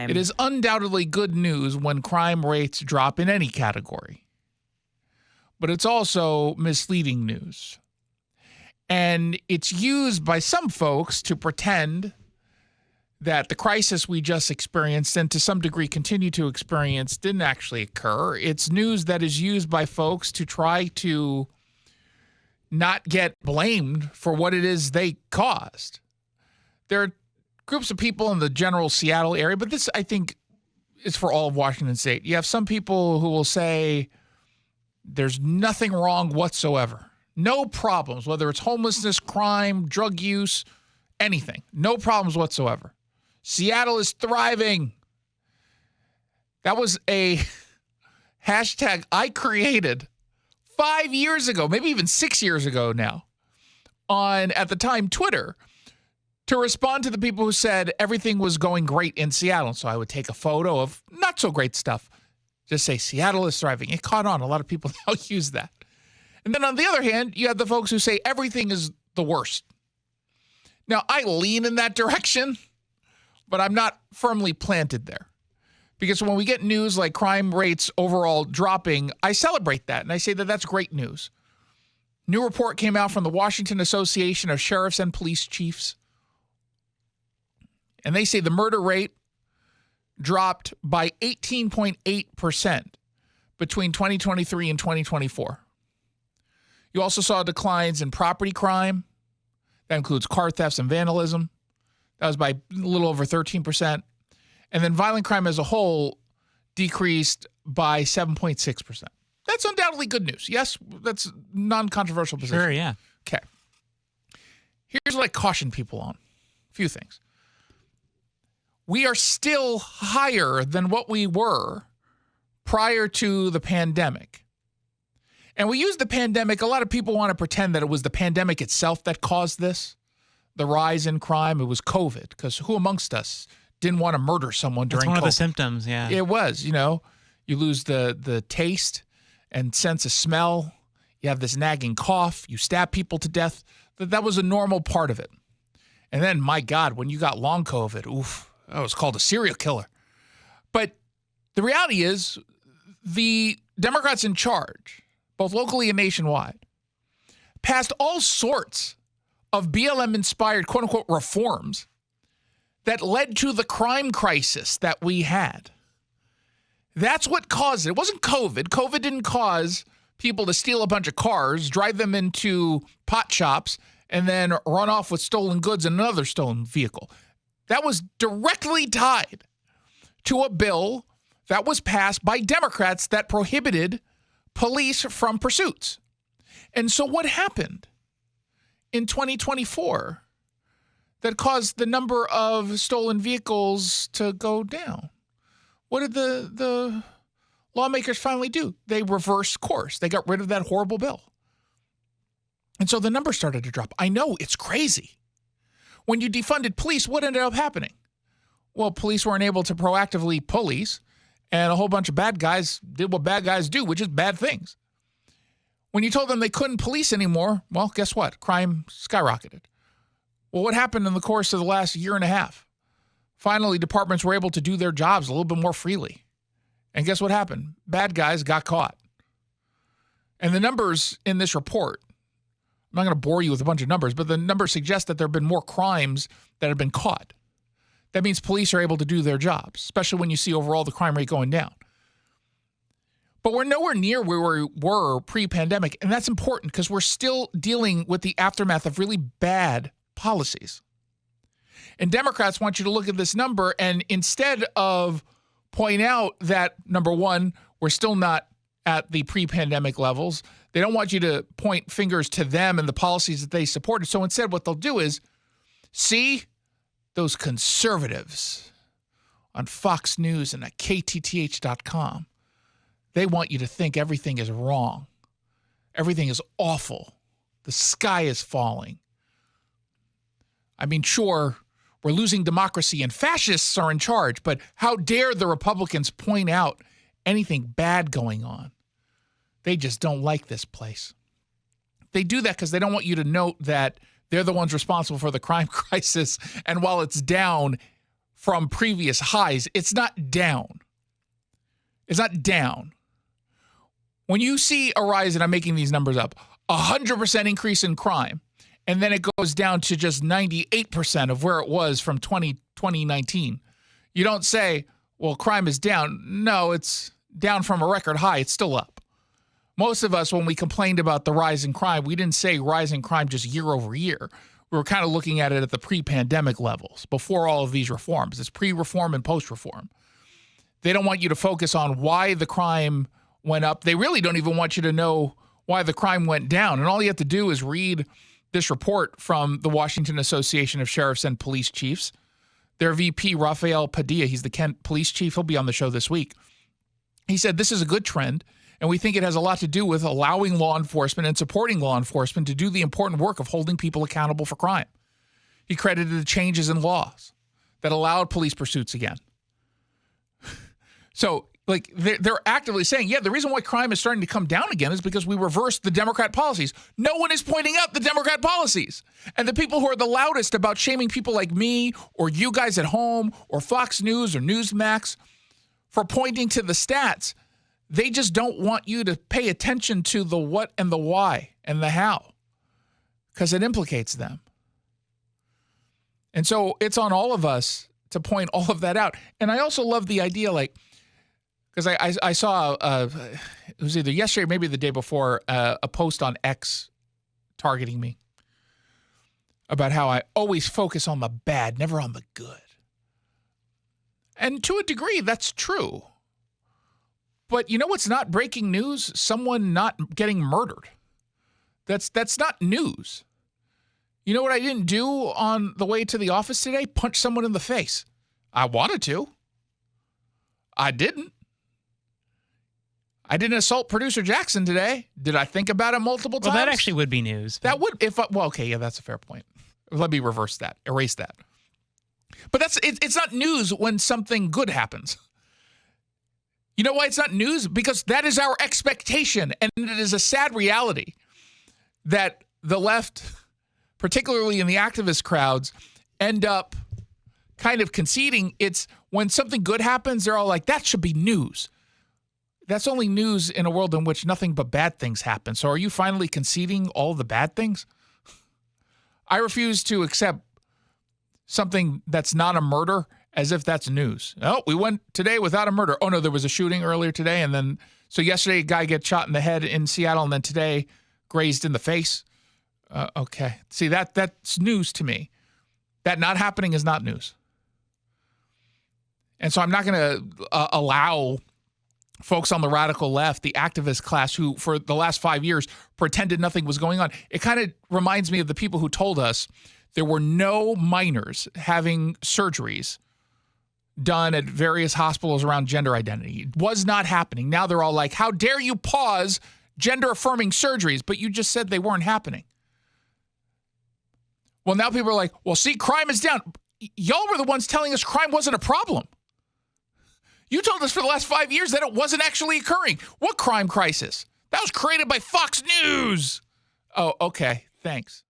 crime. It is undoubtedly good news when crime rates drop in any category. But it's also misleading news. And it's used by some folks to pretend that the crisis we just experienced and to some degree continue to experience didn't actually occur. It's news that is used by folks to try to not get blamed for what it is they caused. There are groups of people in the general Seattle area, but this, I think, is for all of Washington State. You have some people who will say there's nothing wrong whatsoever. No problems, whether it's homelessness, crime, drug use, anything. No problems whatsoever. Seattle is thriving. That was a hashtag I created 5 years ago, maybe even 6 years ago now, on, at the time, Twitter, to respond to the people who said everything was going great in Seattle. So I would take a photo of not so great stuff, just say Seattle is thriving. It caught on. A lot of people now use that. And then on the other hand, you have the folks who say everything is the worst. Now, I lean in that direction, but I'm not firmly planted there. Because when we get news like crime rates overall dropping, I celebrate that, and I say that that's great news. New report came out from the Washington Association of Sheriffs and Police Chiefs, and they say the murder rate dropped by 18.8% between 2023 and 2024. You also saw declines in property crime. That includes car thefts and vandalism. That was by a little over 13%. And then violent crime as a whole decreased by 7.6%. That's undoubtedly good news. Yes, that's non-controversial position. Sure, yeah. Okay. Here's what I caution people on. A few things. We are still higher than what we were prior to the pandemic. And we use the pandemic. A lot of people want to pretend that it was the pandemic itself that caused this, the rise in crime. It was COVID, because who amongst us didn't want to murder someone during COVID? That's one of the symptoms, yeah. It was, you lose the taste and sense of smell. You have this nagging cough. You stab people to death. That was a normal part of it. And then, my God, when you got long COVID, oof, that was called a serial killer. But the reality is the Democrats in charge, both locally and nationwide, passed all sorts of BLM-inspired, quote-unquote, reforms that led to the crime crisis that we had. That's what caused it. It wasn't COVID. COVID didn't cause people to steal a bunch of cars, drive them into pot shops, and then run off with stolen goods in another stolen vehicle. That was directly tied to a bill that was passed by Democrats that prohibited police from pursuits. And so what happened in 2024 that caused the number of stolen vehicles to go down? What did the lawmakers finally do? They reversed course. They got rid of that horrible bill. And so the numbers started to drop. I know, it's crazy. When you defunded police, what ended up happening? Well, police weren't able to proactively police, and a whole bunch of bad guys did what bad guys do, which is bad things. When you told them they couldn't police anymore, well, guess what? Crime skyrocketed. Well, what happened in the course of the last year and a half? Finally, departments were able to do their jobs a little bit more freely. And guess what happened? Bad guys got caught. And the numbers in this report, I'm not going to bore you with a bunch of numbers, but the numbers suggest that there have been more crimes that have been caught. That means police are able to do their jobs, especially when you see overall the crime rate going down. But we're nowhere near where we were pre-pandemic, and that's important because we're still dealing with the aftermath of really bad policies. And Democrats want you to look at this number, and instead of point out that, number one, we're still not at the pre-pandemic levels, they don't want you to point fingers to them and the policies that they supported. So instead, what they'll do is, see those conservatives on Fox News and at KTTH.com. They want you to think everything is wrong. Everything is awful. The sky is falling. I mean, sure, we're losing democracy and fascists are in charge, but how dare the Republicans point out anything bad going on? They just don't like this place. They do that because they don't want you to note that they're the ones responsible for the crime crisis. And while it's down from previous highs. It's not down. It's not down. When you see a rise, and I'm making these numbers up, 100% increase in crime, and then it goes down to just 98% of where it was from 2019, you don't say, well, crime is down. No, it's down from a record high. It's still up. Most of us, when we complained about the rise in crime, we didn't say rise in crime just year over year. We were kind of looking at it at the pre-pandemic levels, before all of these reforms. It's pre-reform and post-reform. They don't want you to focus on why the crime went up. They really don't even want you to know why the crime went down. And all you have to do is read this report from the Washington Association of Sheriffs and Police Chiefs. Their VP, Rafael Padilla, he's the Kent police chief. He'll be on the show this week. He said, this is a good trend, and we think it has a lot to do with allowing law enforcement and supporting law enforcement to do the important work of holding people accountable for crime. He credited the changes in laws that allowed police pursuits again. So, like, they're actively saying, yeah, the reason why crime is starting to come down again is because we reversed the Democrat policies. No one is pointing out the Democrat policies. And the people who are the loudest about shaming people like me or you guys at home or Fox News or Newsmax for pointing to the stats, they just don't want you to pay attention to the what and the why and the how, because it implicates them. And so it's on all of us to point all of that out. And I also love the idea, like, because I saw, it was either yesterday or maybe the day before, a post on X targeting me about how I always focus on the bad, never on the good. And to a degree, that's true. But you know what's not breaking news? Someone not getting murdered. That's not news. You know what I didn't do on the way to the office today? Punch someone in the face. I wanted to. I didn't. I didn't assault producer Jackson today. Did I think about it multiple times? Well, that actually would be news. That would, well, okay, yeah, that's a fair point. Let me reverse that, erase that. But it's not news when something good happens. You know why it's not news? Because that is our expectation, and it is a sad reality that the left, particularly in the activist crowds, end up kind of conceding. It's when something good happens, they're all like, that should be news. That's only news in a world in which nothing but bad things happen. So are you finally conceding all the bad things? I refuse to accept something that's not a murder as if that's news. Oh, we went today without a murder. Oh, no, there was a shooting earlier today. And then, so yesterday, a guy gets shot in the head in Seattle, and then today, grazed in the face. Okay. See, that's news to me. That not happening is not news. And so I'm not going to allow folks on the radical left, the activist class, who for the last 5 years pretended nothing was going on. It kind of reminds me of the people who told us there were no minors having surgeries done at various hospitals around gender identity. It was not happening. Now they're all like, how dare you pause gender-affirming surgeries? But you just said they weren't happening. Well, now people are like, well, see, crime is down. Y'all were the ones telling us crime wasn't a problem. You told us for the last 5 years that it wasn't actually occurring. What crime crisis? That was created by Fox News. Oh, okay. Thanks.